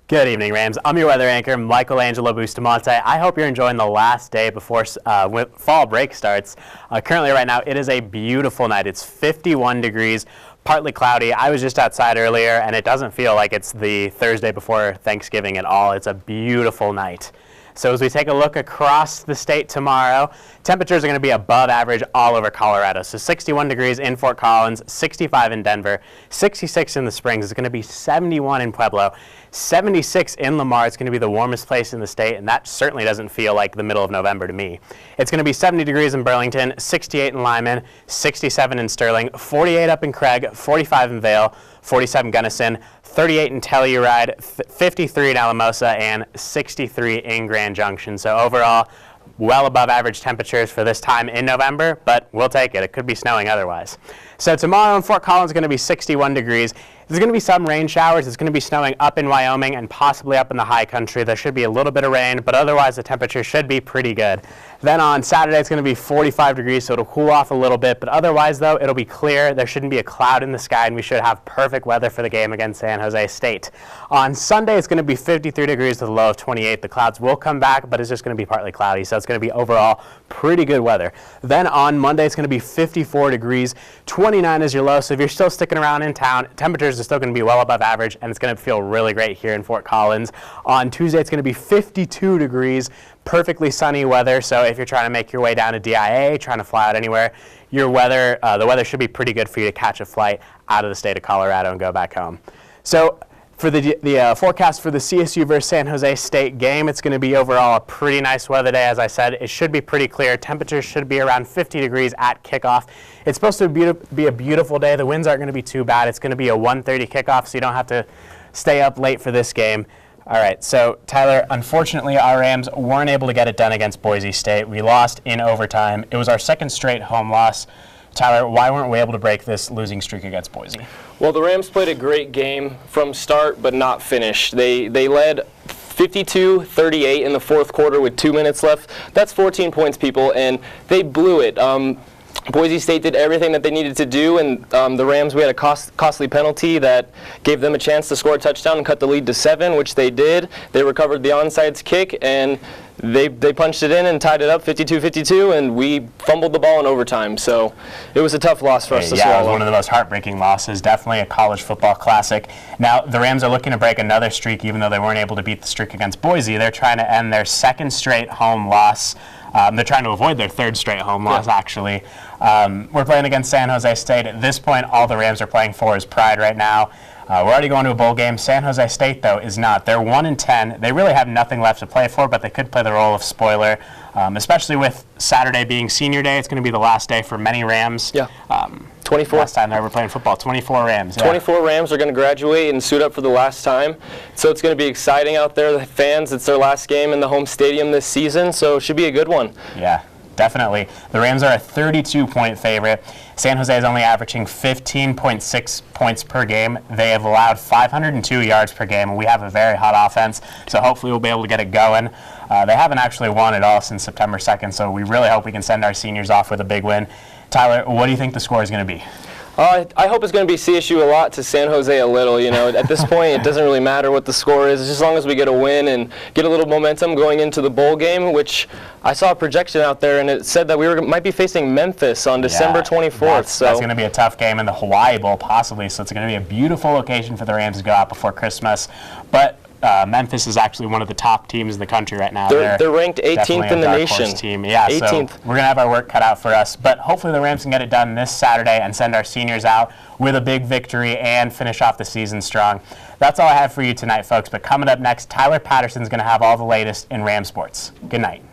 Good evening, Rams. I'm your weather anchor, Michelangelo Bustamante. I hope you're enjoying the last day before fall break starts. Currently, right now, it is a beautiful night. It's 51 degrees, partly cloudy. I was just outside earlier, and it doesn't feel like it's the Thursday before Thanksgiving at all. It's a beautiful night. So as we take a look across the state tomorrow, temperatures are going to be above average all over Colorado. So 61 degrees in Fort Collins, 65 in Denver, 66 in the Springs. It's going to be 71 in Pueblo, 76 in Lamar. It's going to be the warmest place in the state, and that certainly doesn't feel like the middle of November to me. It's going to be 70 degrees in Burlington, 68 in Lyman, 67 in Sterling, 48 up in Craig, 45 in Vail, 47 Gunnison, 38 in Telluride, 53 in Alamosa, and 63 in Grand Junction. So overall, well above average temperatures for this time in November, but we'll take it. It could be snowing otherwise. So tomorrow in Fort Collins is going to be 61 degrees. There's going to be some rain showers. It's going to be snowing up in Wyoming and possibly up in the high country. There should be a little bit of rain, but otherwise the temperature should be pretty good. Then on Saturday it's going to be 45 degrees, so it'll cool off a little bit, but otherwise though it'll be clear. There shouldn't be a cloud in the sky, and we should have perfect weather for the game against San Jose State. On Sunday it's going to be 53 degrees with a low of 28. The clouds will come back, but it's just going to be partly cloudy, so it's going to be overall pretty good weather. Then on Monday it's going to be 54 degrees, 29 is your low, so if you're still sticking around in town, temperatures are still going to be well above average, and it's going to feel really great here in Fort Collins. On Tuesday it's going to be 52 degrees, perfectly sunny weather, so if you're trying to make your way down to DIA, trying to fly out anywhere, the weather should be pretty good for you to catch a flight out of the state of Colorado and go back home. So for the forecast for the CSU versus San Jose State game, it's going to be overall a pretty nice weather day. As I said, it should be pretty clear. Temperatures should be around 50 degrees at kickoff. It's supposed to be a beautiful day. The winds aren't going to be too bad. It's going to be a 1:30 kickoff, so you don't have to stay up late for this game. All right, so Tyler, unfortunately our Rams weren't able to get it done against Boise State. We lost in overtime. It was our second straight home loss. Tyler, why weren't we able to break this losing streak against Boise? Well, the Rams played a great game from start but not finish. They led 52-38 in the fourth quarter with 2 minutes left. That's 14 points, people, and they blew it. Boise State did everything that they needed to do, and the Rams, we had a costly penalty that gave them a chance to score a touchdown and cut the lead to 7, which they did. They recovered the onside kick, and they punched it in and tied it up 52-52, and we fumbled the ball in overtime. So it was a tough loss for us to swallow. Yeah, it was one of the most heartbreaking losses. Definitely a college football classic. Now, the Rams are looking to break another streak, even though they weren't able to beat the streak against Boise. They're trying to end their second straight home loss. They're trying to avoid their third straight home loss, actually. We're playing against San Jose State. At this point, all the Rams are playing for is pride right now. We're already going to a bowl game. San Jose State, though, is not. They're 1-10. They really have nothing left to play for, but they could play the role of spoiler, especially with Saturday being senior day. It's going to be the last day for many Rams. Yeah. 24. Last time they were playing football, 24 Rams. Yeah. 24 Rams are going to graduate and suit up for the last time. So it's going to be exciting out there. The fans, it's their last game in the home stadium this season, so it should be a good one. Yeah, definitely. The Rams are a 32-point favorite. San Jose is only averaging 15.6 points per game. They have allowed 502 yards per game, and we have a very hot offense, so hopefully we'll be able to get it going. They haven't actually won at all since September 2nd, so we really hope we can send our seniors off with a big win. Tyler, what do you think the score is going to be? I hope it's going to be CSU a lot to San Jose a little. You know, at this point, it doesn't really matter what the score is, as long as we get a win and get a little momentum going into the bowl game, which I saw a projection out there, and it said that we might be facing Memphis on December 24th. That's going to be a tough game in the Hawaii Bowl, possibly, so it's going to be a beautiful location for the Rams to go out before Christmas. But Memphis is actually one of the top teams in the country right now. They're ranked 18th in the nation. Team. Yeah, 18th. So we're going to have our work cut out for us. But hopefully the Rams can get it done this Saturday and send our seniors out with a big victory and finish off the season strong. That's all I have for you tonight, folks. But coming up next, Tyler Patterson's going to have all the latest in Ram sports. Good night.